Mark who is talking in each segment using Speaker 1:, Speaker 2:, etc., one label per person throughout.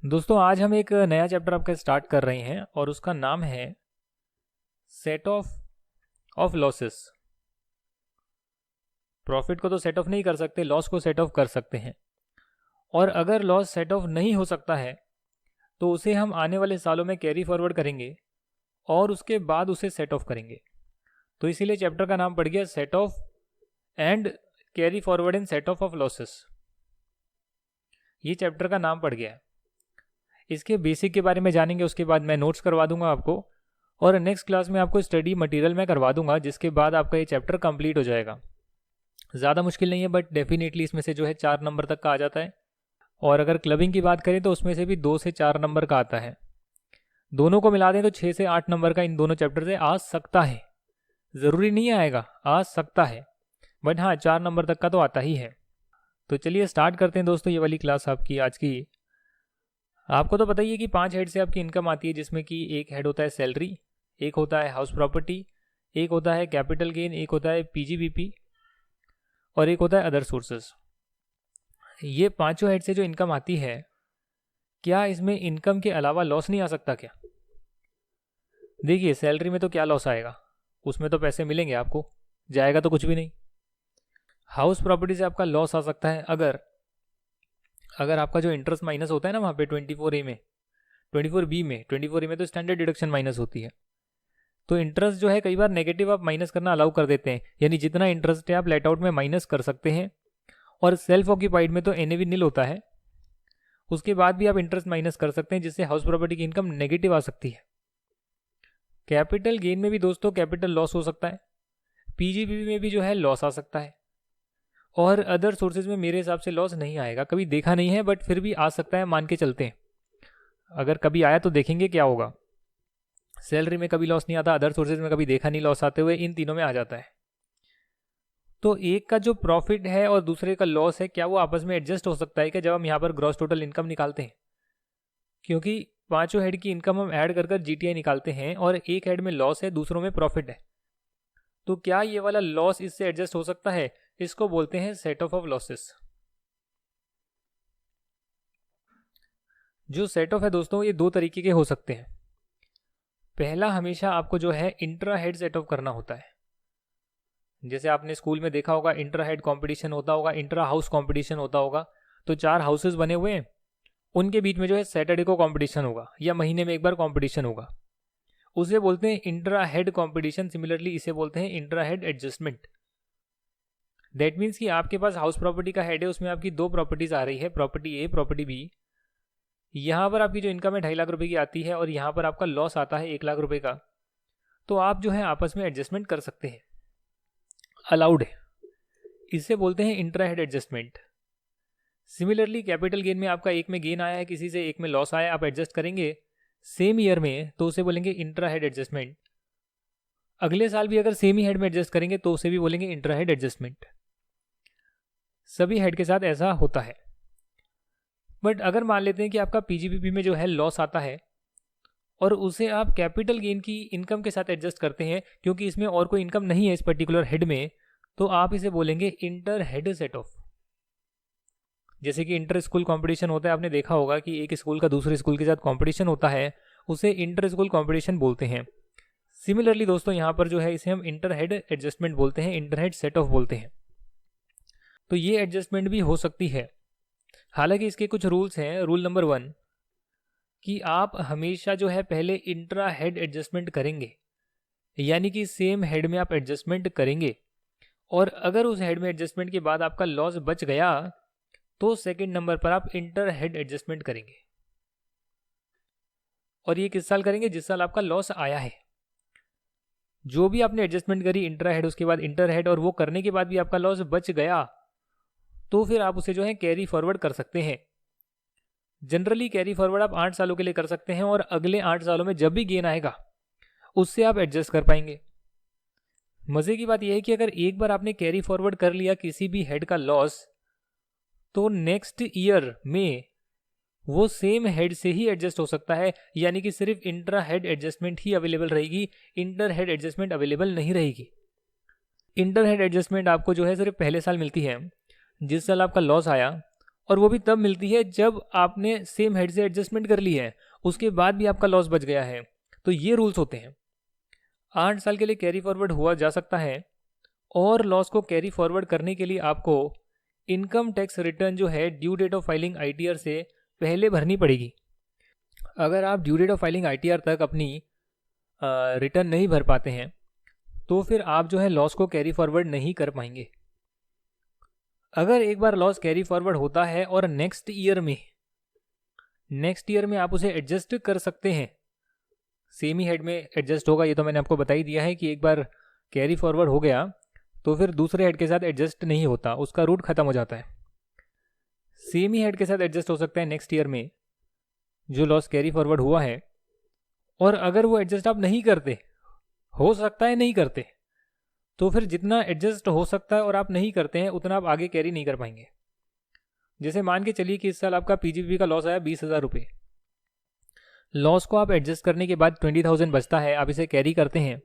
Speaker 1: दोस्तों आज हम एक नया चैप्टर आपका स्टार्ट कर रहे हैं और उसका नाम है सेट ऑफ लॉसेस। प्रॉफिट को तो सेट ऑफ नहीं कर सकते, लॉस को सेट ऑफ कर सकते हैं। और अगर लॉस सेट ऑफ नहीं हो सकता है तो उसे हम आने वाले सालों में कैरी फॉरवर्ड करेंगे और उसके बाद उसे सेट ऑफ करेंगे। तो इसीलिए चैप्टर का नाम पड़ गया set of and carry forward in set of losses. ये चैप्टर का नाम पड़ गया है। इसके बेसिक के बारे में जानेंगे, उसके बाद मैं नोट्स करवा दूंगा आपको और नेक्स्ट क्लास में आपको स्टडी मटेरियल मैं करवा दूंगा, जिसके बाद आपका ये चैप्टर कंप्लीट हो जाएगा। ज़्यादा मुश्किल नहीं है, बट डेफिनेटली इसमें से जो है 4 नंबर तक का आ जाता है। और अगर क्लबिंग की बात करें तो उसमें से भी 2 से 4 नंबर का आता है। दोनों को मिला दें तो 6 से 8 नंबर का इन दोनों चैप्टर से आ सकता है। ज़रूरी नहीं आएगा, आ सकता है, बट हाँ 4 नंबर तक का तो आता ही है। तो चलिए स्टार्ट करते हैं दोस्तों ये वाली क्लास आपकी आज की। आपको तो पता ही है कि 5 हेड से आपकी इनकम आती है, जिसमें कि एक हेड होता है सैलरी, एक होता है हाउस प्रॉपर्टी, एक होता है कैपिटल गेन, एक होता है पीजीबीपी और एक होता है अदर सोर्सेस। ये पांचों हेड से जो इनकम आती है, क्या इसमें इनकम के अलावा लॉस नहीं आ सकता क्या? देखिए सैलरी में तो क्या लॉस आएगा, उसमें तो पैसे मिलेंगे आपको, जाएगा तो कुछ भी नहीं। हाउस प्रॉपर्टी से आपका लॉस आ सकता है अगर आपका जो इंटरेस्ट माइनस होता है ना वहाँ पे 24A में, 24B में, 24A में तो स्टैंडर्ड डिडक्शन माइनस होती है। तो इंटरेस्ट जो है कई बार नेगेटिव आप माइनस करना अलाउ कर देते हैं, यानी जितना इंटरेस्ट है आप लेट आउट में माइनस कर सकते हैं। और सेल्फ ऑक्यूपाइड में तो एनएवी नील होता है, उसके बाद भी आप इंटरेस्ट माइनस कर सकते हैं, जिससे हाउस प्रॉपर्टी की इनकम नेगेटिव आ सकती है। कैपिटल गेन में भी दोस्तों कैपिटल लॉस हो सकता है, पीजीबीवी में भी जो है लॉस आ सकता है, और अदर सोर्सेज में मेरे हिसाब से लॉस नहीं आएगा। कभी देखा नहीं है बट फिर भी आ सकता है, मान के चलते हैं। अगर कभी आया तो देखेंगे क्या होगा। सैलरी में कभी लॉस नहीं आता, अदर सोर्सेज में कभी देखा नहीं लॉस आते हुए, इन तीनों में आ जाता है। तो एक का जो प्रॉफिट है और दूसरे का लॉस है, क्या वो आपस में एडजस्ट हो सकता है क्या जब हम यहाँ पर ग्रॉस टोटल इनकम निकालते हैं? क्योंकि पांचों हेड की इनकम हम ऐड कर कर जीटीआई निकालते हैं और एक हेड में लॉस है, दूसरों में प्रॉफिट है। तो क्या ये वाला लॉस इससे एडजस्ट हो सकता है? इसको बोलते हैं सेट ऑफ लॉसेस। जो सेट ऑफ है दोस्तों, ये 2 तरीके के हो सकते हैं। पहला हमेशा आपको जो है इंट्रा हेड सेट ऑफ करना होता है। जैसे आपने स्कूल में देखा होगा, इंट्रा हेड कंपटीशन होता होगा, इंट्रा हाउस कंपटीशन होता होगा। तो 4 हाउसेस बने हुए हैं, उनके बीच में जो है सैटरडे को कंपटीशन होगा या महीने में एक बार कंपटीशन होगा, उसे बोलते हैं इंट्रा हेड कंपटीशन। सिमिलरली इसे बोलते हैं intra head adjustment. That means कि आपके पास हाउस प्रॉपर्टी का हेड है, उसमें आपकी 2 प्रॉपर्टीज आ रही है, प्रॉपर्टी ए, प्रॉपर्टी बी। यहाँ पर आपकी जो इनकम है 2.5 लाख रुपए की आती है और यहाँ पर आपका लॉस आता है 1 लाख रुपए का। तो आप जो है आपस में एडजस्टमेंट कर सकते हैं, अलाउड है। इसे बोलते हैं intra head adjustment. Similarly capital gain में आपका एक में गेन आया है किसी से, एक में लॉस आया, आप एडजस्ट करेंगे सेम ईयर में, तो उसे बोलेंगे इंट्रा हेड एडजस्टमेंट। अगले साल भी अगर सेम ही हेड में एडजस्ट करेंगे तो उसे भी बोलेंगे इंट्रा हेड एडजस्टमेंट। सभी हेड के साथ ऐसा होता है। बट अगर मान लेते हैं कि आपका पीजीबीपी में जो है लॉस आता है और उसे आप कैपिटल गेन की इनकम के साथ एडजस्ट करते हैं, क्योंकि इसमें और कोई इनकम नहीं है इस पर्टिकुलर हेड में, तो आप इसे बोलेंगे इंटर हेड सेट ऑफ। जैसे कि इंटर स्कूल कंपटीशन होता है, आपने देखा होगा कि एक स्कूल का दूसरे स्कूल के साथ कंपटीशन होता है, उसे इंटर स्कूल कंपटीशन बोलते हैं। सिमिलरली दोस्तों यहाँ पर जो है इसे हम इंटर हेड एडजस्टमेंट बोलते हैं, इंटर हेड सेट ऑफ बोलते हैं। तो ये एडजस्टमेंट भी हो सकती है। हालांकि इसके कुछ रूल्स हैं। रूल नंबर 1 कि आप हमेशा जो है पहले इंट्रा हेड एडजस्टमेंट करेंगे, यानी कि सेम हेड में आप एडजस्टमेंट करेंगे, और अगर उस हेड में एडजस्टमेंट के बाद आपका लॉस बच गया तो सेकंड नंबर पर आप इंटर हेड एडजस्टमेंट करेंगे। और ये किस साल करेंगे? जिस साल आपका लॉस आया है। जो भी आपने एडजस्टमेंट करी इंट्रा हेड, उसके बाद इंटर हेड, और वो करने के बाद भी आपका लॉस बच गया, तो फिर आप उसे जो है कैरी फॉरवर्ड कर सकते हैं। जनरली कैरी फॉरवर्ड आप 8 सालों के लिए कर सकते हैं, और अगले 8 सालों में जब भी गेन आएगा उससे आप एडजस्ट कर पाएंगे। मजे की बात यह है कि अगर एक बार आपने कैरी फॉरवर्ड कर लिया किसी भी हेड का लॉस, तो नेक्स्ट ईयर में वो सेम हेड से ही एडजस्ट हो सकता है, यानी कि सिर्फ इंट्रा हेड एडजस्टमेंट ही अवेलेबल रहेगी, इंटर हेड एडजस्टमेंट अवेलेबल नहीं रहेगी। इंटर हेड एडजस्टमेंट आपको जो है सिर्फ पहले साल मिलती है, जिस साल आपका लॉस आया, और वो भी तब मिलती है जब आपने सेम हेड से एडजस्टमेंट कर ली है, उसके बाद भी आपका लॉस बच गया है। तो ये रूल्स होते हैं। 8 साल के लिए कैरी फॉरवर्ड हुआ जा सकता है, और लॉस को कैरी फॉरवर्ड करने के लिए आपको इनकम टैक्स रिटर्न जो है due date of filing ITR से पहले भरनी पड़ेगी। अगर आप due date of filing ITR तक अपनी रिटर्न नहीं भर पाते हैं तो फिर आप जो है लॉस को कैरी फॉरवर्ड नहीं कर पाएंगे। अगर एक बार लॉस कैरी फॉरवर्ड होता है और नेक्स्ट ईयर में आप उसे एडजस्ट कर सकते हैं, सेम ही हेड में एडजस्ट होगा, ये तो मैंने आपको बता ही दिया है कि एक बार कैरी फॉरवर्ड हो गया तो फिर दूसरे हेड के साथ एडजस्ट नहीं होता, उसका रूट खत्म हो जाता है। सेम ही हेड के साथ एडजस्ट हो सकता है नेक्स्ट ईयर में जो लॉस कैरी फॉरवर्ड हुआ है, और अगर वो एडजस्ट आप नहीं करते, हो सकता है नहीं करते, तो फिर जितना एडजस्ट हो सकता है और आप नहीं करते हैं उतना आप आगे कैरी नहीं कर पाएंगे। जैसे मान के चलिए कि इस साल आपका पीजीपी का लॉस आया 20,000 रुपये, लॉस को आप एडजस्ट करने के बाद 20,000 बचता है, आप इसे कैरी करते हैं,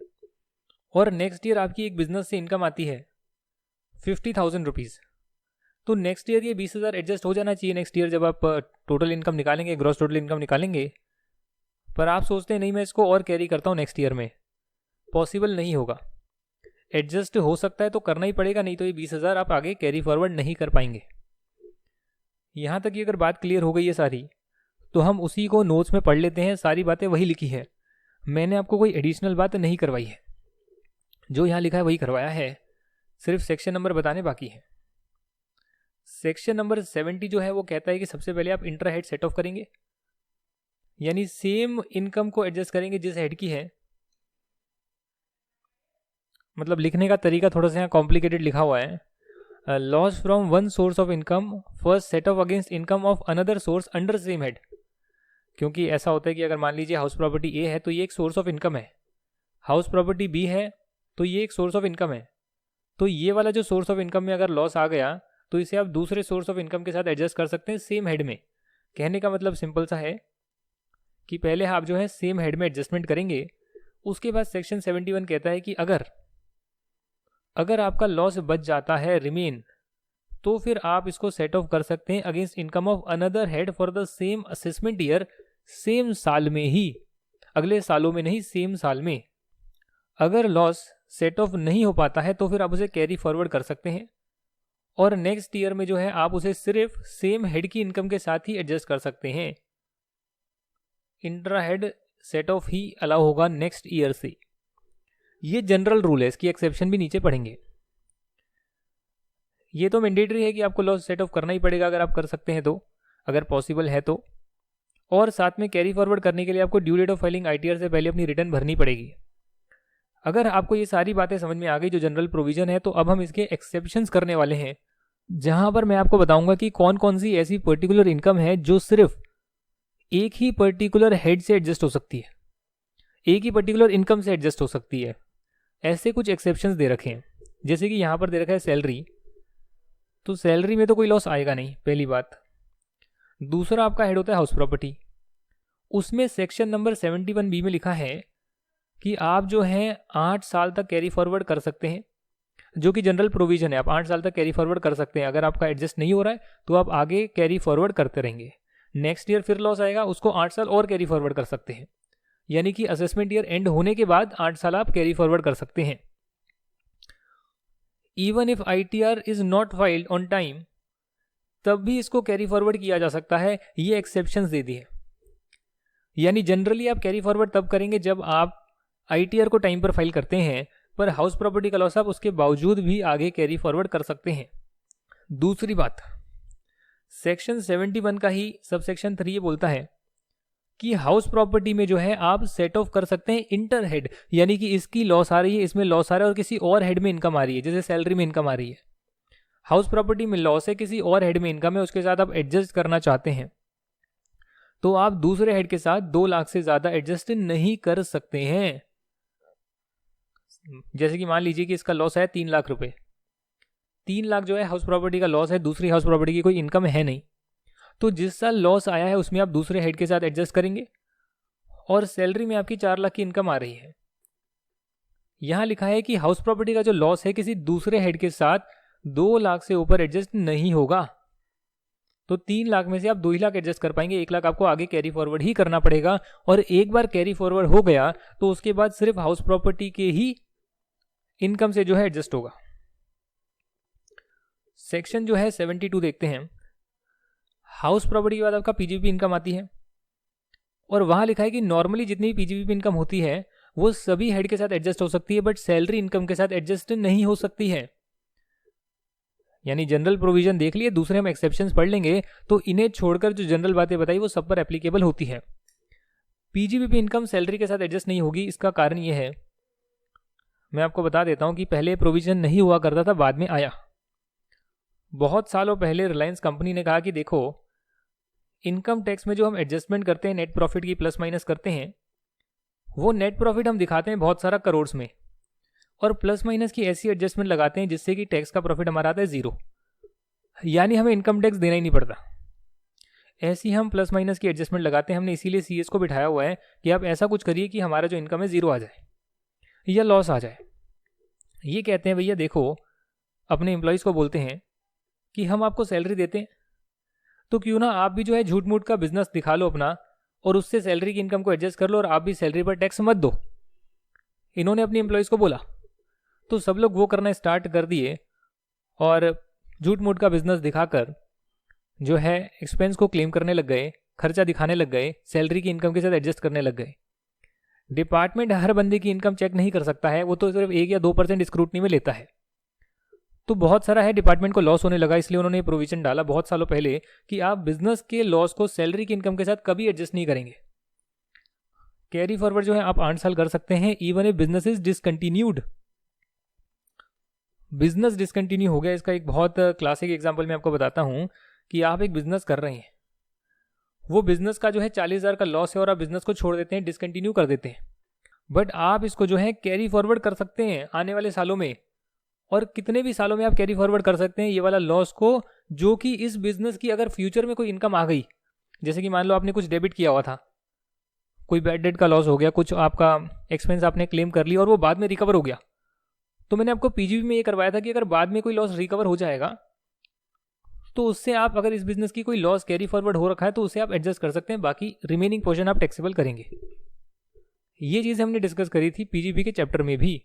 Speaker 1: और नेक्स्ट ईयर आपकी एक बिजनेस से इनकम आती है 50,000 रुपीज़, तो नेक्स्ट ईयर ये 20,000 एडजस्ट हो जाना चाहिए। नेक्स्ट ईयर जब आप टोटल इनकम निकालेंगे, ग्रॉस टोटल इनकम निकालेंगे, पर आप सोचते हैं नहीं मैं इसको और कैरी करता हूँ नेक्स्ट ईयर में, पॉसिबल नहीं होगा। एडजस्ट हो सकता है तो करना ही पड़ेगा, नहीं तो ये 20,000 आप आगे कैरी फॉरवर्ड नहीं कर पाएंगे। यहाँ तक की अगर बात क्लियर हो गई है सारी, तो हम उसी को नोट्स में पढ़ लेते हैं। सारी बातें वही लिखी है, मैंने आपको कोई एडिशनल बात नहीं करवाई है, जो यहाँ लिखा है वही करवाया है, सिर्फ सेक्शन नंबर बताने बाकी है। सेक्शन नंबर 70 जो है वो कहता है कि सबसे पहले आप इंट्रा हेड सेट ऑफ करेंगे, यानी सेम इनकम को एडजस्ट करेंगे जिस हेड की है। मतलब लिखने का तरीका थोड़ा सा यहाँ कॉम्प्लिकेटेड लिखा हुआ है। Loss from one source of income first set off against income of another source under same head. क्योंकि ऐसा होता है कि अगर मान लीजिए हाउस प्रॉपर्टी ए है तो ये एक सोर्स ऑफ इनकम है, हाउस प्रॉपर्टी बी है तो ये एक सोर्स ऑफ इनकम है, तो ये वाला जो सोर्स ऑफ इनकम में अगर लॉस आ गया तो इसे आप दूसरे सोर्स ऑफ इनकम के साथ एडजस्ट कर सकते हैं सेम हेड में। कहने का मतलब सिंपल सा है कि पहले आप जो है सेम हेड में एडजस्टमेंट करेंगे, उसके बाद सेक्शन 71 कहता है कि अगर आपका लॉस बच जाता है रिमेन, तो फिर आप इसको सेट ऑफ कर सकते हैं against income of another head for the same assessment year, same साल में ही, अगले सालों में नहीं, सेम साल में। अगर लॉस सेट ऑफ नहीं हो पाता है तो फिर आप उसे कैरी फॉरवर्ड कर सकते हैं, और नेक्स्ट ईयर में जो है आप उसे सिर्फ सेम हेड की इनकम के साथ ही एडजस्ट कर सकते हैं। Intra head set of he allow होगा नेक्स्ट ईयर से। ये जनरल रूल है, इसकी एक्सेप्शन भी नीचे पढ़ेंगे। ये तो मैंडेटरी है कि आपको लॉस सेट ऑफ करना ही पड़ेगा अगर आप कर सकते हैं तो, अगर पॉसिबल है तो, और साथ में कैरी फॉरवर्ड करने के लिए आपको due date of filing ITR से पहले अपनी रिटर्न भरनी पड़ेगी। अगर आपको ये सारी बातें समझ में आ गई जो जनरल प्रोविजन है, तो अब हम इसके एक्सेप्शंस करने वाले हैं, जहां पर मैं आपको बताऊंगा कि कौन कौन सी ऐसी पर्टिकुलर इनकम है जो सिर्फ एक ही पर्टिकुलर हेड से एडजस्ट हो सकती है, एक ही पर्टिकुलर इनकम से एडजस्ट हो सकती है। ऐसे कुछ एक्सेप्शंस दे रखे हैं, जैसे कि यहां पर दे रखा है सैलरी, तो सैलरी में तो कोई लॉस आएगा नहीं, पहली बात। दूसरा आपका हेड होता है हाउस प्रॉपर्टी, उसमें सेक्शन नंबर 71B में लिखा है कि आप जो है 8 साल तक कैरी फॉरवर्ड कर सकते हैं, जो कि जनरल प्रोविजन है, आप 8 साल तक कैरी फॉरवर्ड कर सकते हैं। अगर आपका एडजस्ट नहीं हो रहा है तो आप आगे कैरी फॉरवर्ड करते रहेंगे, नेक्स्ट ईयर फिर लॉस आएगा, उसको 8 साल और कैरी फॉरवर्ड कर सकते हैं, यानी कि असेसमेंट ईयर एंड होने के बाद 8 साल आप कैरी फॉरवर्ड कर सकते हैं। Even if ITR is not filed on time, तब भी इसको कैरी फॉरवर्ड किया जा सकता है, ये एक्सेप्शंस दे दिए। यानी जनरली आप कैरी फॉरवर्ड तब करेंगे जब आप आईटीआर को टाइम पर फाइल करते हैं, पर हाउस प्रॉपर्टी का लॉस आप उसके बावजूद भी आगे कैरी फॉरवर्ड कर सकते हैं। दूसरी बात, सेक्शन 71 का ही सबसेक्शन 3 ये बोलता है कि हाउस प्रॉपर्टी में जो है आप सेट ऑफ कर सकते हैं इंटर हेड, यानी कि इसकी लॉस आ रही है, इसमें लॉस आ रहा है, और किसी और हेड में इनकम आ रही है, जैसे सैलरी में इनकम आ रही है। हाउस प्रॉपर्टी में लॉस है, किसी और हेड में इनकम है, उसके साथ आप एडजस्ट करना चाहते हैं, तो आप दूसरे हेड के साथ 2 लाख से ज्यादा एडजस्ट नहीं कर सकते हैं। जैसे कि मान लीजिए कि इसका लॉस है 3 लाख रुपए, 3 लाख जो है हाउस प्रॉपर्टी का लॉस है, दूसरी हाउस प्रॉपर्टी की कोई इनकम है नहीं, तो जिस साल लॉस आया है उसमें आप दूसरे हेड के साथ एडजस्ट करेंगे, और सैलरी में आपकी 4 लाख की इनकम आ रही है। यहां लिखा है कि हाउस प्रॉपर्टी का जो लॉस है किसी दूसरे हेड के साथ 2 लाख से ऊपर एडजस्ट नहीं होगा। तो 3 लाख में से आप 2 ही लाख एडजस्ट कर पाएंगे, 1 लाख आपको आगे कैरी फॉरवर्ड ही करना पड़ेगा। और एक बार कैरी फॉरवर्ड हो गया तो उसके बाद सिर्फ हाउस प्रॉपर्टी के ही इनकम से जो है एडजस्ट होगा। सेक्शन जो है 72 देखते हैं। हाउस प्रॉपर्टी के बाद आपका पीजीपी इनकम आती है और वहां लिखा है कि नॉर्मली जितनी भी पीजीपी इनकम होती है वो सभी हेड के साथ एडजस्ट हो सकती है, बट सैलरी इनकम के साथ एडजस्ट नहीं हो सकती है। यानी जनरल प्रोविजन देख लिए, दूसरे हम एक्सेप्शंस पढ़ लेंगे, तो इन्हें छोड़कर जो जनरल बातें बताई वो सब पर एप्लीकेबल होती है। पीजीपी इनकम सैलरी के साथ एडजस्ट नहीं होगी। इसका कारण ये है, मैं आपको बता देता हूं कि पहले प्रोविजन नहीं हुआ करता था, बाद में आया। बहुत सालों पहले रिलायंस कंपनी ने कहा कि देखो, इनकम टैक्स में जो हम एडजस्टमेंट करते हैं, नेट प्रॉफिट की प्लस माइनस करते हैं, वो नेट प्रॉफिट हम दिखाते हैं बहुत सारा करोड़ में, और प्लस माइनस की ऐसी एडजस्टमेंट लगाते हैं जिससे कि टैक्स का प्रॉफिट हमारा आता है 0, यानी हमें इनकम टैक्स देना ही नहीं पड़ता। ऐसी हम प्लस माइनस की एडजस्टमेंट लगाते हैं। हमने इसीलिए सीएस को बिठाया हुआ है कि आप ऐसा कुछ करिए कि हमारा जो इनकम है 0 आ जाए या लॉस आ जाए। ये कहते हैं भैया देखो, अपने एम्प्लॉयज़ को बोलते हैं कि हम आपको सैलरी देते हैं, तो क्यों ना आप भी जो है झूठ मूठ का बिजनेस दिखा लो अपना, और उससे सैलरी की इनकम को एडजस्ट कर लो, और आप भी सैलरी पर टैक्स मत दो। इन्होंने अपनी एम्प्लॉयज़ को बोला, तो सब लोग वो करना स्टार्ट कर दिए और झूठ मूठ का बिजनेस दिखाकर जो है एक्सपेंस को क्लेम करने लग गए, खर्चा दिखाने लग गए, सैलरी की इनकम के साथ एडजस्ट करने लग गए। डिपार्टमेंट हर बंदे की इनकम चेक नहीं कर सकता है, वो तो सिर्फ 1 या 2% स्क्रूटनी में लेता है। तो बहुत सारा है, डिपार्टमेंट को लॉस होने लगा, इसलिए उन्होंने प्रोविजन डाला बहुत सालों पहले कि आप बिजनेस के लॉस को सैलरी की इनकम के साथ कभी एडजस्ट नहीं करेंगे। कैरी फॉरवर्ड जो है आप 8 साल कर सकते हैं, even a business is discontinued. Business discontinue हो गया, इसका एक बहुत क्लासिक एग्जांपल मैं आपको बताता हूं कि आप एक बिजनेस कर रहे हैं, वो बिजनेस का जो है 40,000 का लॉस है और आप बिजनेस को छोड़ देते हैं, डिसकंटिन्यू कर देते हैं, बट आप इसको जो है कैरी फॉरवर्ड कर सकते हैं आने वाले सालों में। और कितने भी सालों में आप कैरी फॉरवर्ड कर सकते हैं ये वाला लॉस को, जो कि इस बिजनेस की अगर फ्यूचर में कोई इनकम आ गई, जैसे कि मान लो आपने कुछ डेबिट किया हुआ था, कोई बैड डेट का लॉस हो गया, कुछ आपका एक्सपेंस आपने क्लेम कर लिया और वो बाद में रिकवर हो गया, तो मैंने आपको पीजीबी में ये करवाया था कि अगर बाद में कोई लॉस रिकवर हो जाएगा तो उससे आप, अगर इस बिजनेस की कोई लॉस कैरी फॉरवर्ड हो रखा है तो उसे आप एडजस्ट कर सकते हैं, बाकी रिमेनिंग पोर्शन आप टैक्सेबल करेंगे। ये चीज़ हमने डिस्कस करी थी पीजीबी के चैप्टर में भी।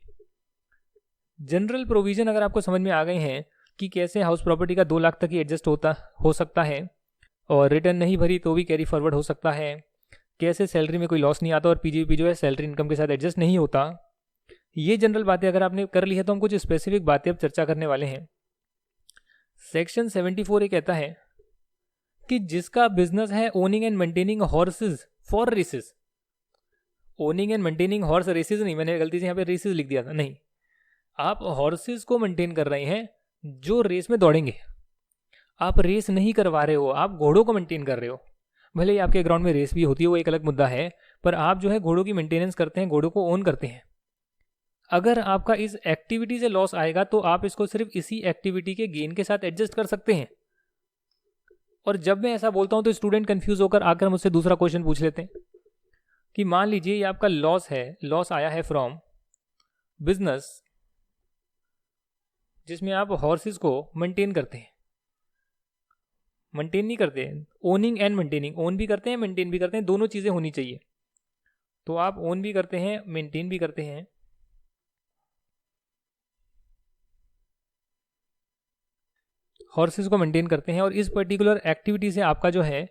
Speaker 1: जनरल प्रोविजन अगर आपको समझ में आ गए हैं कि कैसे हाउस प्रॉपर्टी का 2 लाख तक ही एडजस्ट हो सकता है और रिटर्न नहीं भरी तो भी कैरी फॉरवर्ड हो सकता है, कैसे सैलरी में कोई लॉस नहीं आता और पीजीबी जो है सैलरी इनकम के साथ एडजस्ट नहीं होता, ये जनरल बातें अगर आपने कर ली है तो हम कुछ स्पेसिफिक बातें अब चर्चा करने वाले हैं। सेक्शन 74 ये कहता है कि जिसका बिजनेस है owning and maintaining horses for races, owning and maintaining horse races नहीं, मैंने गलती से यहाँ पे रेसेस लिख दिया था, नहीं, आप हॉर्सेस को मेंटेन कर रहे हैं जो रेस में दौड़ेंगे। आप रेस नहीं करवा रहे हो, आप घोड़ों को मेंटेन कर रहे हो। भले ही आपके ग्राउंड में रेस भी होती है, वो एक अलग मुद्दा है, पर आप जो है घोड़ों की मेंटेनेंस करते हैं, घोड़ों को ओन करते हैं। अगर आपका इस एक्टिविटी से लॉस आएगा तो आप इसको सिर्फ इसी एक्टिविटी के गेन के साथ एडजस्ट कर सकते हैं। और जब मैं ऐसा बोलता हूं तो स्टूडेंट कंफ्यूज होकर आकर मुझसे दूसरा क्वेश्चन पूछ लेते हैं कि मान लीजिए ये आपका लॉस है, लॉस आया है फ्रॉम बिजनेस जिसमें आप हॉर्सेस को मेंटेन करते हैं, मेंटेन नहीं करते, ओनिंग एंड मेंटेनिंग, ओन भी करते हैं मेंटेन भी करते हैं, दोनों चीज़ें होनी चाहिए। तो आप ओन भी करते हैं मेंटेन भी करते हैं, हॉर्सेस को मेंटेन करते हैं, और इस पर्टिकुलर एक्टिविटी से आपका जो है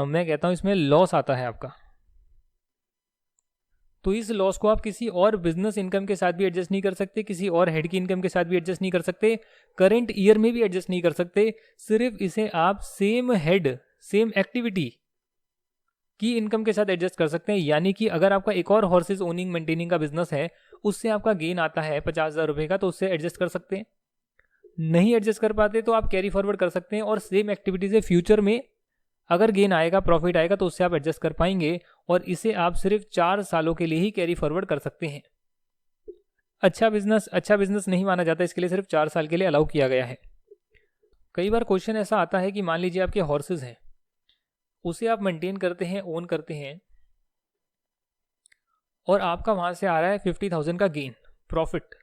Speaker 1: मैं कहता हूं इसमें लॉस आता है आपका, तो इस लॉस को आप किसी और बिजनेस इनकम के साथ भी एडजस्ट नहीं कर सकते, किसी और हेड की इनकम के साथ भी एडजस्ट नहीं कर सकते, करंट ईयर में भी एडजस्ट नहीं कर सकते, सिर्फ इसे आप सेम हेड सेम एक्टिविटी की इनकम के साथ एडजस्ट कर सकते हैं। यानी कि अगर आपका एक और हॉर्सेस ओनिंग मेंटेनिंग का बिजनेस है, उससे आपका गेन आता है 50,000 रुपये का, तो उससे एडजस्ट कर सकते हैं। नहीं एडजस्ट कर पाते तो आप कैरी फॉरवर्ड कर सकते हैं, और सेम एक्टिविटी से फ्यूचर में अगर गेन आएगा, प्रॉफिट आएगा, तो उससे आप एडजस्ट कर पाएंगे, और इसे आप सिर्फ 4 सालों के लिए ही कैरी फॉरवर्ड कर सकते हैं। अच्छा बिजनेस नहीं माना जाता, इसके लिए सिर्फ 4 साल के लिए अलाउ किया गया है। कई बार क्वेश्चन ऐसा आता है कि मान लीजिए आपके हॉर्सेस हैं, उसे आप मेंटेन करते हैं, ओन करते हैं, और आपका वहां से आ रहा है 50,000 का गेन प्रॉफिट,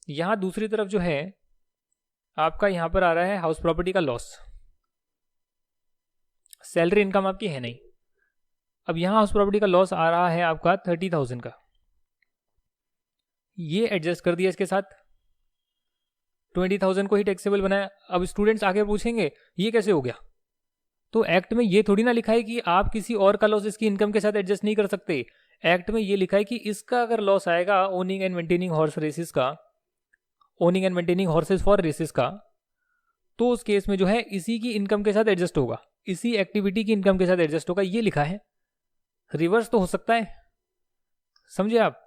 Speaker 1: यहाँ दूसरी तरफ जो है आपका यहाँ पर आ रहा है हाउस प्रॉपर्टी का लॉस, सैलरी इनकम आपकी है नहीं। अब यहाँ हाउस प्रॉपर्टी का लॉस आ रहा है आपका 30,000 का, ये एडजस्ट कर दिया इसके साथ, 20,000 को ही टैक्सेबल बनाया। अब स्टूडेंट्स आगे पूछेंगे ये कैसे हो गया, तो एक्ट में ये थोड़ी ना लिखा है कि आप किसी और का लॉस इसकी इनकम के साथ एडजस्ट नहीं कर सकते। एक्ट में ये लिखा है कि इसका अगर लॉस आएगा owning and maintaining horse races का, owning and maintaining horses for races का, तो उस केस में जो है इसी की इनकम के साथ एडजस्ट होगा, इसी एक्टिविटी की इनकम के साथ एडजस्ट होगा, ये लिखा है। रिवर्स तो हो सकता है, समझे आप।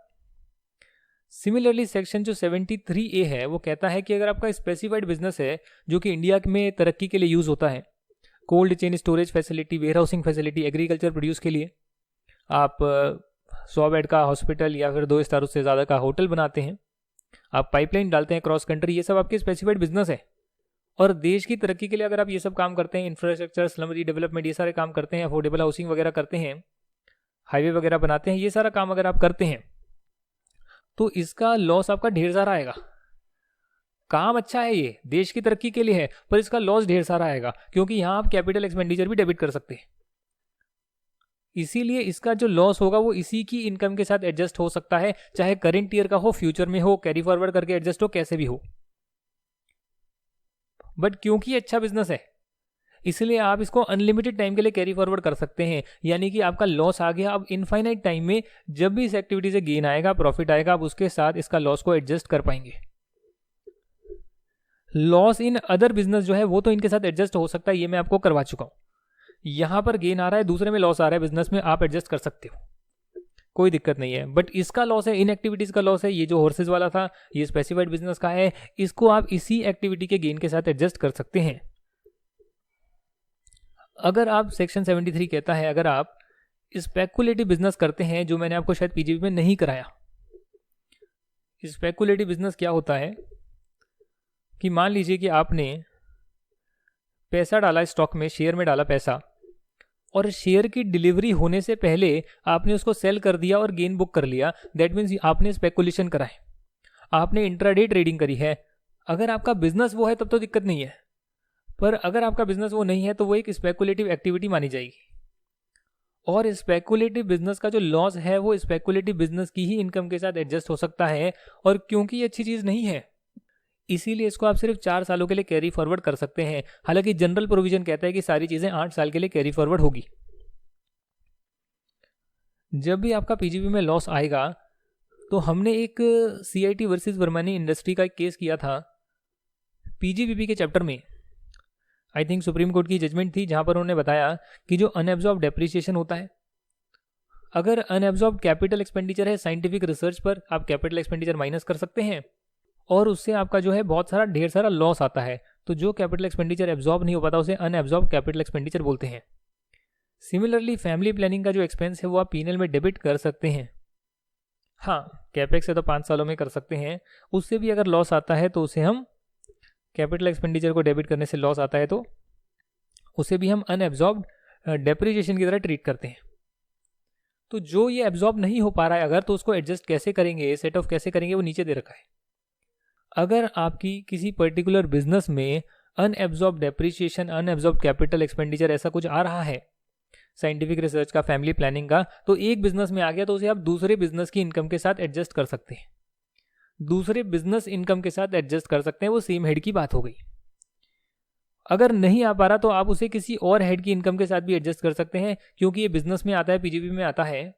Speaker 1: सिमिलरली सेक्शन जो 73A है वो कहता है कि अगर आपका स्पेसिफाइड बिजनेस है जो कि इंडिया में तरक्की के लिए यूज होता है, cold chain storage facility, warehousing facility, agriculture produce के लिए आप 100 बेड का हॉस्पिटल या फिर 2 स्टार उससे ज़्यादा का होटल बनाते हैं, आप पाइपलाइन डालते हैं क्रॉस कंट्री, ये सब आपके स्पेसिफाइड बिजनेस है। और देश की तरक्की के लिए अगर आप ये सब काम करते हैं, इंफ्रास्ट्रक्चर, स्लम रीडेवलपमेंट, ये सारे काम करते हैं, अफोर्डेबल हाउसिंग वगैरह करते हैं, हाईवे वगैरह बनाते हैं, ये सारा काम अगर आप करते हैं तो इसका लॉस आपका ढेर सारा आएगा। काम अच्छा है, ये देश की तरक्की के लिए है, पर इसका लॉस ढेर सारा आएगा क्योंकि यहां आप कैपिटल एक्सपेंडिचर भी डेबिट कर सकते हैं। इसीलिए इसका जो लॉस होगा वो इसी की इनकम के साथ एडजस्ट हो सकता है, चाहे करंट ईयर का हो, फ्यूचर में हो, कैरी फॉरवर्ड करके एडजस्ट हो, कैसे भी हो। बट क्योंकि अच्छा बिजनेस है इसलिए आप इसको अनलिमिटेड टाइम के लिए कैरी फॉरवर्ड कर सकते हैं। यानी कि आपका लॉस आ गया, अब इनफाइनाइट टाइम में जब भी इस एक्टिविटी से गेन आएगा, प्रॉफिट आएगा, आप उसके साथ इसका लॉस को एडजस्ट कर पाएंगे। लॉस इन अदर बिजनेस जो है वो तो इनके साथ एडजस्ट हो सकता है, ये मैं आपको करवा चुका हूं। यहां पर गेन आ रहा है, दूसरे में लॉस आ रहा है बिजनेस में, आप एडजस्ट कर सकते हो, कोई दिक्कत नहीं है। बट इसका लॉस है, इन एक्टिविटीज का लॉस है, ये जो हॉर्सेज वाला था ये स्पेसिफाइड बिजनेस का है, इसको आप इसी एक्टिविटी के गेन के साथ एडजस्ट कर सकते हैं। अगर आप सेक्शन 73 कहता है अगर आप स्पेकुलेटिव बिजनेस करते हैं, जो मैंने आपको शायद पीजीबी में नहीं कराया। स्पेकुलेटिव बिजनेस क्या होता है कि मान लीजिए कि आपने पैसा डाला स्टॉक में, शेयर में डाला पैसा, और शेयर की डिलीवरी होने से पहले आपने उसको सेल कर दिया और गेन बुक कर लिया, दैट मीन्स आपने स्पेकुलेशन करा है, आपने इंट्राडे ट्रेडिंग करी है। अगर आपका बिजनेस वो है तब तो दिक्कत नहीं है, पर अगर आपका बिजनेस वो नहीं है तो वो एक स्पेकुलेटिव एक्टिविटी मानी जाएगी। और स्पेकुलेटिव बिजनेस का जो लॉस है वो स्पेकुलेटिव बिजनेस की ही इनकम के साथ एडजस्ट हो सकता है। और क्योंकि ये अच्छी चीज नहीं है इसीलिए इसको आप सिर्फ 4 सालों के लिए कैरी फॉरवर्ड कर सकते हैं। हालांकि जनरल प्रोविजन कहता है कि सारी चीजें 8 साल के लिए कैरी फॉरवर्ड होगी। जब भी आपका पीजीबी में लॉस आएगा तो हमने एक CIT वर्सेस वर्मानी इंडस्ट्री का एक केस किया था पीजीबीपी के चैप्टर में। आई थिंक सुप्रीम कोर्ट की जजमेंट थी जहां पर उन्होंने बताया कि जो अनएब्जॉर्ब डेप्रिसिएशन होता है, अगर अनएब्जॉर्ब कैपिटल एक्सपेंडिचर है साइंटिफिक रिसर्च पर, आप कैपिटल एक्सपेंडिचर माइनस कर सकते हैं और उससे आपका जो है बहुत सारा ढेर सारा लॉस आता है। तो जो कैपिटल एक्सपेंडिचर एब्जॉर्ब नहीं हो पाता उसे अनएब्जॉर्ब कैपिटल एक्सपेंडिचर बोलते हैं। सिमिलरली फैमिली प्लानिंग का जो एक्सपेंस है वो आप पीएनएल में डेबिट कर सकते हैं। हाँ, कैपेक्स से तो 5 सालों में कर सकते हैं, उससे भी अगर लॉस आता है तो उसे हम कैपिटल एक्सपेंडिचर को डेबिट करने से लॉस आता है तो उसे भी हम अनएब्जॉर्ब डेप्रिसिएशन की तरह ट्रीट करते हैं। तो जो ये एब्जॉर्ब नहीं हो पा रहा है अगर, तो उसको एडजस्ट कैसे करेंगे, सेट ऑफ कैसे करेंगे, वो नीचे दे रखा है। अगर आपकी किसी पर्टिकुलर बिजनेस में unabsorbed depreciation, unabsorbed capital expenditure ऐसा कुछ आ रहा है, साइंटिफिक रिसर्च का, फैमिली प्लानिंग का, तो एक बिजनेस में आ गया तो उसे आप दूसरे बिजनेस की इनकम के साथ एडजस्ट कर सकते हैं, दूसरे बिजनेस इनकम के साथ एडजस्ट कर सकते हैं। वो सेम हेड की बात हो गई। अगर नहीं आ पा रहा तो आप उसे किसी और हेड की इनकम के साथ भी एडजस्ट कर सकते हैं, क्योंकि ये बिजनेस में आता है, पीजीबी में आता है,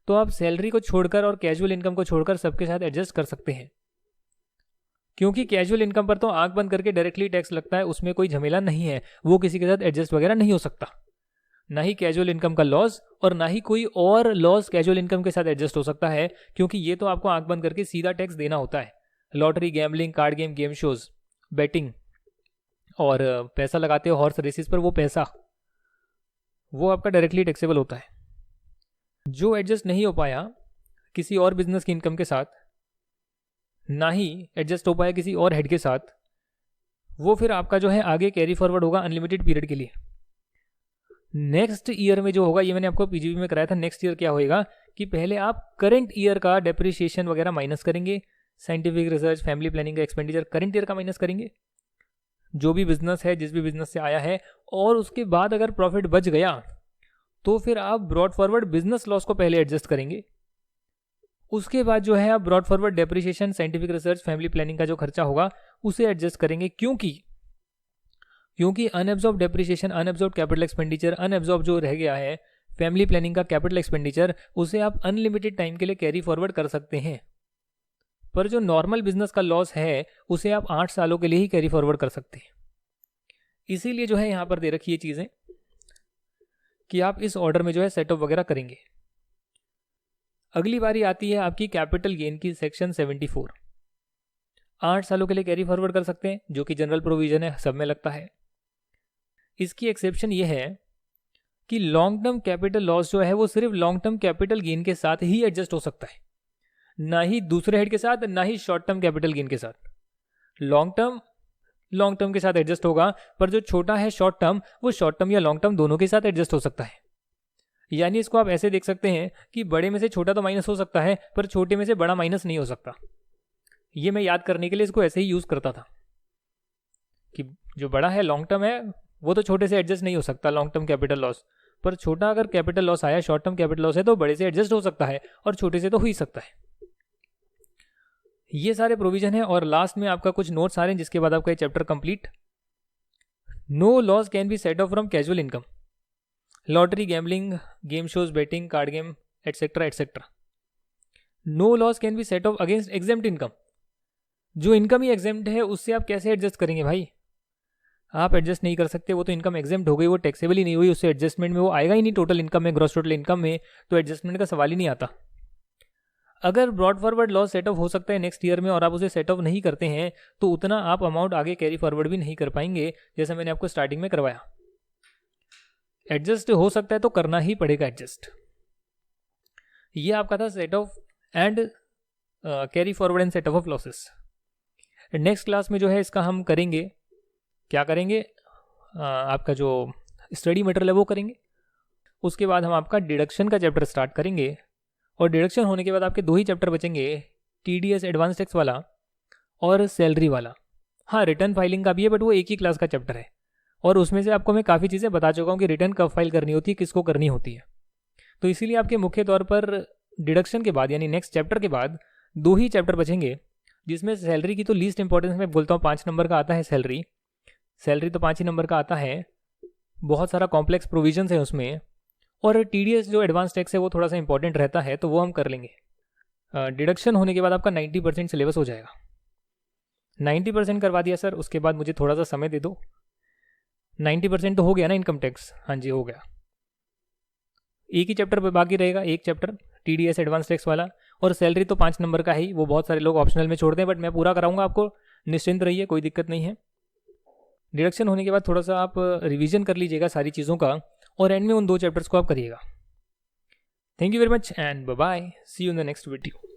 Speaker 1: तो आप सैलरी को छोड़कर और कैजुअल इनकम को छोड़कर सबके साथ एडजस्ट कर सकते हैं। क्योंकि कैजुअल इनकम पर तो आंख बंद करके डायरेक्टली टैक्स लगता है, उसमें कोई झमेला नहीं है, वो किसी के साथ एडजस्ट वगैरह नहीं हो सकता। ना ही कैजुअल इनकम का लॉस और ना ही कोई और लॉस कैजुअल इनकम के साथ एडजस्ट हो सकता है, क्योंकि ये तो आपको आंख बंद करके सीधा टैक्स देना होता है। Lottery, gambling, card game, game shows, betting और पैसा लगाते हो हॉर्स रेसिस पर, वो पैसा वो आपका डायरेक्टली टैक्सेबल होता है। जो एडजस्ट नहीं हो पाया किसी और बिजनेस की इनकम के साथ, ना ही एडजस्ट हो पाया किसी और हेड के साथ, वो फिर आपका जो है आगे कैरी फॉरवर्ड होगा अनलिमिटेड पीरियड के लिए। नेक्स्ट ईयर में जो होगा, ये मैंने आपको पीजीबी में कराया था, नेक्स्ट ईयर क्या होएगा कि पहले आप करंट ईयर का डेप्रिसिएशन वगैरह माइनस करेंगे, साइंटिफिक रिसर्च, फैमिली प्लानिंग का एक्सपेंडिचर करंट ईयर का माइनस करेंगे, जो भी बिजनेस है, जिस भी बिजनेस से आया है, और उसके बाद अगर प्रॉफिट बच गया तो फिर आप ब्रॉड फॉरवर्ड बिजनेस लॉस को पहले एडजस्ट करेंगे। उसके बाद जो है आप brought forward depreciation, scientific research, family planning का जो खर्चा होगा उसे एडजस्ट करेंगे, क्योंकि unabsorbed depreciation, unabsorbed capital expenditure, unabsorbed जो रह गया है फैमिली प्लानिंग का कैपिटल एक्सपेंडिचर, उसे आप अनलिमिटेड टाइम के लिए कैरी फॉरवर्ड कर सकते हैं। पर जो नॉर्मल बिजनेस का लॉस है उसे आप 8 सालों के लिए ही कैरी फॉरवर्ड कर सकते हैं। इसीलिए जो है यहां पर दे रखी है चीजें कि आप इस ऑर्डर में जो है सेटअप वगैरह करेंगे। अगली बारी आती है आपकी कैपिटल गेन की, सेक्शन 74। 8 सालों के लिए कैरी फॉरवर्ड कर सकते हैं, जो कि जनरल प्रोविजन है, सब में लगता है। इसकी एक्सेप्शन ये है कि लॉन्ग टर्म कैपिटल लॉस जो है वो सिर्फ लॉन्ग टर्म कैपिटल गेन के साथ ही एडजस्ट हो सकता है, ना ही दूसरे हेड के साथ, ना ही शॉर्ट टर्म कैपिटल गेन के साथ। लॉन्ग टर्म के साथ एडजस्ट होगा, पर जो छोटा है शॉर्ट टर्म, वो शॉर्ट टर्म या लॉन्ग टर्म दोनों के साथ एडजस्ट हो सकता है। यानी इसको आप ऐसे देख सकते हैं कि बड़े में से छोटा तो माइनस हो सकता है, पर छोटे में से बड़ा माइनस नहीं हो सकता। ये मैं याद करने के लिए इसको ऐसे ही यूज करता था कि जो बड़ा है लॉन्ग टर्म है वो तो छोटे से एडजस्ट नहीं हो सकता, लॉन्ग टर्म कैपिटल लॉस, पर छोटा अगर कैपिटल लॉस आया, शॉर्ट टर्म कैपिटल लॉस है, तो बड़े से एडजस्ट हो सकता है और छोटे से तो हो ही सकता है। ये सारे प्रोविजन है। और लास्ट में आपका कुछ नोट्स आ रहे हैं, जिसके बाद आपका ये chapter complete. No loss can be set off from casual income, lottery, gambling, game shows, betting, card game, etcetera etcetera. No loss can be set off against exempt income, जो इनकम ही exempt है उससे आप कैसे adjust करेंगे भाई? आप adjust नहीं कर सकते, वो तो इनकम एग्जेम्प्ट हो गई, वो टैक्सेबल ही नहीं हुई, उससे एडजस्टमेंट में वो आएगा ही नहीं टोटल इनकम में, ग्रॉस टोटल इनकम में, तो एडजस्टमेंट का सवाल ही नहीं आता। अगर ब्रॉड फॉरवर्ड लॉस सेटअप हो सकता है नेक्स्ट ईयर में और आप उसे सेटअप नहीं करते हैं तो उतना आप अमाउंट आगे कैरी फॉरवर्ड भी नहीं कर पाएंगे, जैसा मैंने आपको स्टार्टिंग में करवाया। एडजस्ट हो सकता है तो करना ही पड़ेगा एडजस्ट। ये आपका था set of and carry forward and setup of losses. Next class में जो है इसका हम करेंगे, क्या करेंगे, आपका जो स्टडी मटेरियल है वो करेंगे। उसके बाद हम आपका डिडक्शन का चैप्टर स्टार्ट करेंगे, और डिडक्शन होने के बाद आपके 2 ही चैप्टर बचेंगे, TDS एडवांस टैक्स वाला और सैलरी वाला। हाँ, रिटर्न फाइलिंग का भी है, बट वो एक ही क्लास का चैप्टर है, और उसमें से आपको मैं काफ़ी चीज़ें बता चुका हूँ कि रिटर्न कब फाइल करनी होती है, किसको करनी होती है। तो इसीलिए आपके मुख्य तौर पर डिडक्शन के बाद, यानी नेक्स्ट चैप्टर के बाद 2 ही चैप्टर बचेंगे, जिसमें सैलरी की तो लीस्ट इंपॉर्टेंस मैं बोलता हूँ 5 नंबर का आता है। सैलरी तो 5 ही नंबर का आता है, बहुत सारा कॉम्प्लेक्स प्रोविजंस है उसमें, और TDS जो एडवांस टैक्स है वो थोड़ा सा इंपॉर्टेंट रहता है, तो वो हम कर लेंगे। डिडक्शन होने के बाद आपका 90% सिलेबस हो जाएगा। 90% करवा दिया सर, उसके बाद मुझे थोड़ा सा समय दे दो। 90% तो हो गया ना इनकम टैक्स? हाँ जी, हो गया। एक ही चैप्टर पे बाकी रहेगा, एक चैप्टर TDS एडवांस टैक्स वाला, और सैलरी तो 5 नंबर का ही, वो बहुत सारे लोग ऑप्शनल में छोड़ते हैं, बट मैं पूरा कराऊंगा आपको, निश्चिंत रहिए, कोई दिक्कत नहीं है। डिडक्शन होने के बाद थोड़ा सा आप रिवीजन कर लीजिएगा सारी चीज़ों का, और एंड में उन 2 चैप्टर्स को आप करिएगा। Thank you very much and bye bye, see you in the next video.